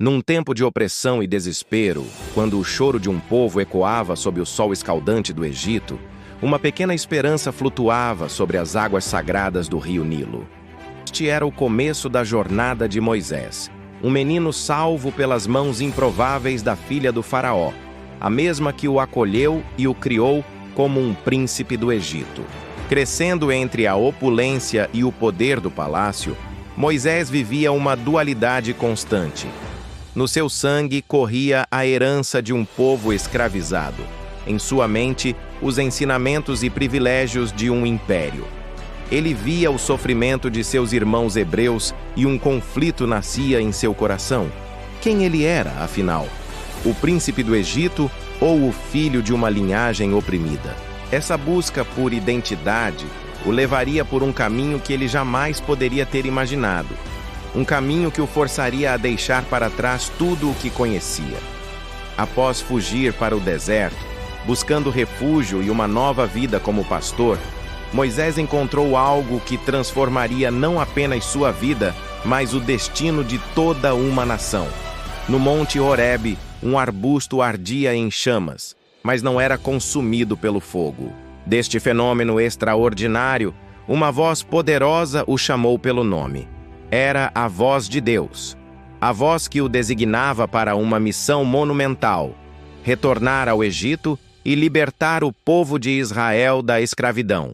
Num tempo de opressão e desespero, quando o choro de um povo ecoava sob o sol escaldante do Egito, uma pequena esperança flutuava sobre as águas sagradas do rio Nilo. Este era o começo da jornada de Moisés, um menino salvo pelas mãos improváveis da filha do faraó, a mesma que o acolheu e o criou como um príncipe do Egito. Crescendo entre a opulência e o poder do palácio, Moisés vivia uma dualidade constante. No seu sangue corria a herança de um povo escravizado. Em sua mente, os ensinamentos e privilégios de um império. Ele via o sofrimento de seus irmãos hebreus e um conflito nascia em seu coração. Quem ele era, afinal? O príncipe do Egito ou o filho de uma linhagem oprimida? Essa busca por identidade o levaria por um caminho que ele jamais poderia ter imaginado. Um caminho que o forçaria a deixar para trás tudo o que conhecia. Após fugir para o deserto, buscando refúgio e uma nova vida como pastor, Moisés encontrou algo que transformaria não apenas sua vida, mas o destino de toda uma nação. No Monte Horebe, um arbusto ardia em chamas, mas não era consumido pelo fogo. Deste fenômeno extraordinário, uma voz poderosa o chamou pelo nome. Era a voz de Deus, a voz que o designava para uma missão monumental: retornar ao Egito e libertar o povo de Israel da escravidão.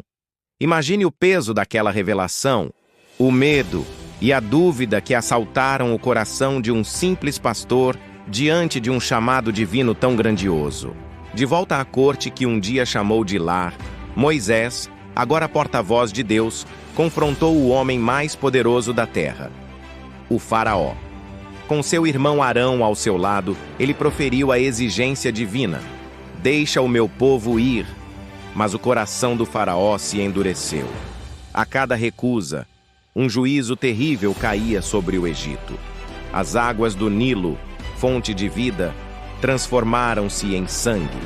Imagine o peso daquela revelação, o medo e a dúvida que assaltaram o coração de um simples pastor diante de um chamado divino tão grandioso. De volta à corte que um dia chamou de lar, Moisés, agora porta-voz de Deus, confrontou o homem mais poderoso da terra, o faraó. Com seu irmão Arão ao seu lado, ele proferiu a exigência divina: deixa o meu povo ir. Mas o coração do faraó se endureceu. A cada recusa, um juízo terrível caía sobre o Egito. As águas do Nilo, fonte de vida, transformaram-se em sangue.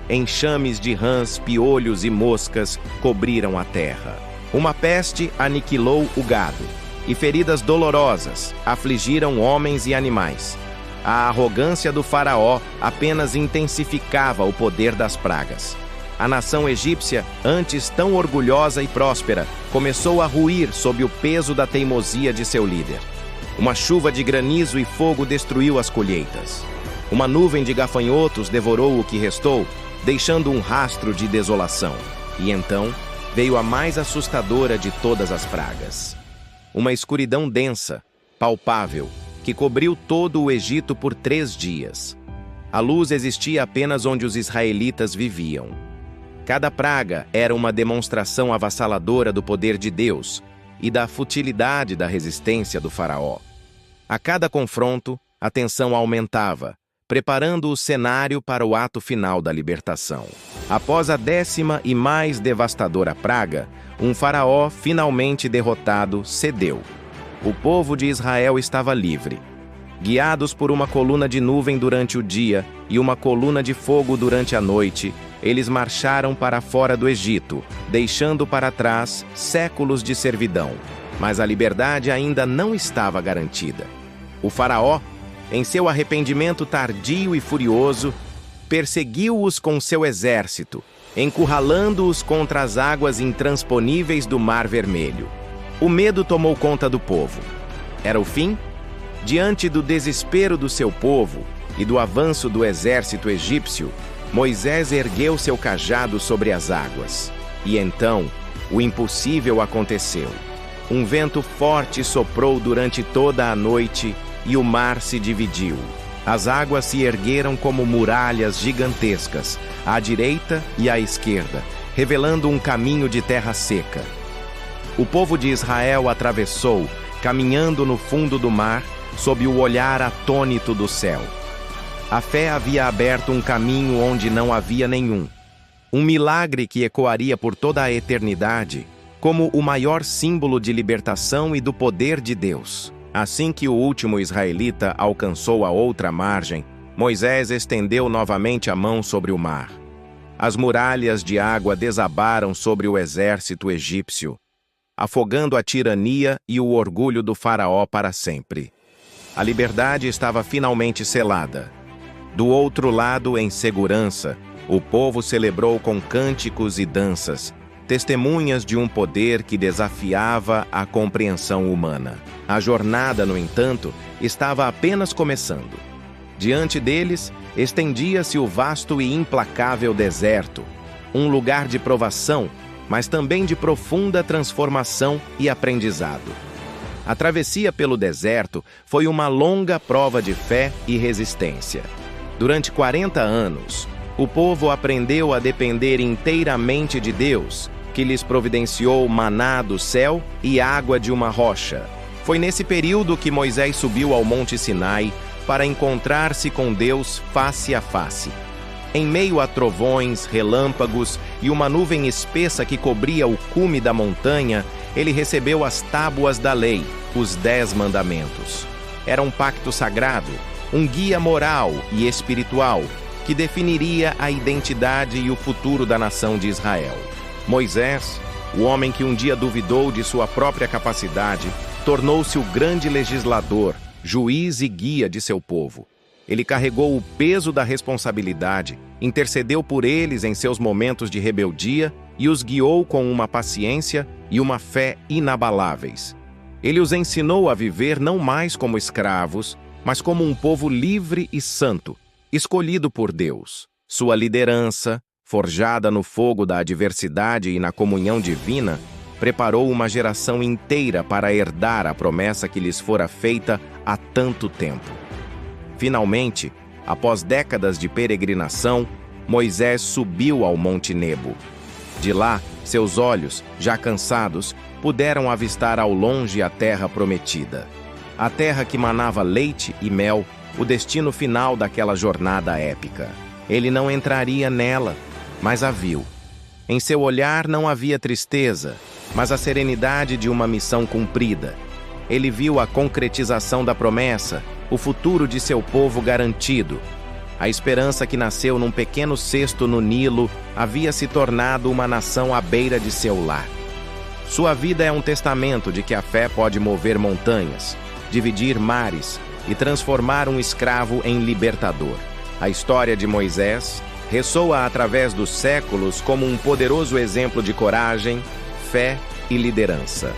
Enxames de rãs, piolhos e moscas cobriram a terra. Uma peste aniquilou o gado, e feridas dolorosas afligiram homens e animais. A arrogância do faraó apenas intensificava o poder das pragas. A nação egípcia, antes tão orgulhosa e próspera, começou a ruir sob o peso da teimosia de seu líder. Uma chuva de granizo e fogo destruiu as colheitas. Uma nuvem de gafanhotos devorou o que restou, deixando um rastro de desolação. E então veio a mais assustadora de todas as pragas. Uma escuridão densa, palpável, que cobriu todo o Egito por 3 dias. A luz existia apenas onde os israelitas viviam. Cada praga era uma demonstração avassaladora do poder de Deus e da futilidade da resistência do faraó. A cada confronto, a tensão aumentava, preparando o cenário para o ato final da libertação. Após a 10ª e mais devastadora praga, um faraó finalmente derrotado cedeu. O povo de Israel estava livre. Guiados por uma coluna de nuvem durante o dia e uma coluna de fogo durante a noite, eles marcharam para fora do Egito, deixando para trás séculos de servidão. Mas a liberdade ainda não estava garantida. O faraó, em seu arrependimento tardio e furioso, perseguiu-os com seu exército, encurralando-os contra as águas intransponíveis do Mar Vermelho. O medo tomou conta do povo. Era o fim? Diante do desespero do seu povo e do avanço do exército egípcio, Moisés ergueu seu cajado sobre as águas. E então, o impossível aconteceu. Um vento forte soprou durante toda a noite e o mar se dividiu. As águas se ergueram como muralhas gigantescas, à direita e à esquerda, revelando um caminho de terra seca. O povo de Israel atravessou, caminhando no fundo do mar, sob o olhar atônito do céu. A fé havia aberto um caminho onde não havia nenhum. Um milagre que ecoaria por toda a eternidade, como o maior símbolo de libertação e do poder de Deus. Assim que o último israelita alcançou a outra margem, Moisés estendeu novamente a mão sobre o mar. As muralhas de água desabaram sobre o exército egípcio, afogando a tirania e o orgulho do faraó para sempre. A liberdade estava finalmente selada. Do outro lado, em segurança, o povo celebrou com cânticos e danças, testemunhas de um poder que desafiava a compreensão humana. A jornada, no entanto, estava apenas começando. Diante deles, estendia-se o vasto e implacável deserto, um lugar de provação, mas também de profunda transformação e aprendizado. A travessia pelo deserto foi uma longa prova de fé e resistência. Durante 40 anos, o povo aprendeu a depender inteiramente de Deus, que lhes providenciou maná do céu e água de uma rocha. Foi nesse período que Moisés subiu ao Monte Sinai para encontrar-se com Deus face a face. Em meio a trovões, relâmpagos e uma nuvem espessa que cobria o cume da montanha, ele recebeu as tábuas da lei, os 10 mandamentos. Era um pacto sagrado, um guia moral e espiritual que definiria a identidade e o futuro da nação de Israel. Moisés, o homem que um dia duvidou de sua própria capacidade, tornou-se o grande legislador, juiz e guia de seu povo. Ele carregou o peso da responsabilidade, intercedeu por eles em seus momentos de rebeldia e os guiou com uma paciência e uma fé inabaláveis. Ele os ensinou a viver não mais como escravos, mas como um povo livre e santo, escolhido por Deus. Sua liderança, forjada no fogo da adversidade e na comunhão divina, preparou uma geração inteira para herdar a promessa que lhes fora feita há tanto tempo. Finalmente, após décadas de peregrinação, Moisés subiu ao Monte Nebo. De lá, seus olhos, já cansados, puderam avistar ao longe a terra prometida. A terra que manava leite e mel, o destino final daquela jornada épica. Ele não entraria nela, mas a viu. Em seu olhar não havia tristeza, mas a serenidade de uma missão cumprida. Ele viu a concretização da promessa, o futuro de seu povo garantido. A esperança que nasceu num pequeno cesto no Nilo havia se tornado uma nação à beira de seu lar. Sua vida é um testamento de que a fé pode mover montanhas, dividir mares e transformar um escravo em libertador. A história de Moisés ressoa através dos séculos como um poderoso exemplo de coragem, fé e liderança.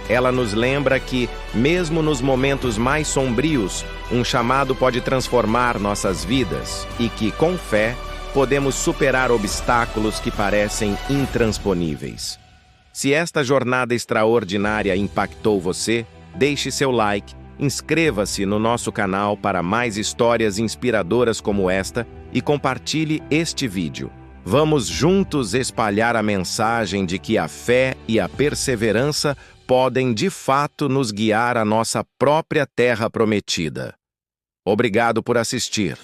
Ela nos lembra que, mesmo nos momentos mais sombrios, um chamado pode transformar nossas vidas e que, com fé, podemos superar obstáculos que parecem intransponíveis. Se esta jornada extraordinária impactou você, deixe seu like, inscreva-se no nosso canal para mais histórias inspiradoras como esta e compartilhe este vídeo. Vamos juntos espalhar a mensagem de que a fé e a perseverança podem de fato nos guiar à nossa própria terra prometida. Obrigado por assistir.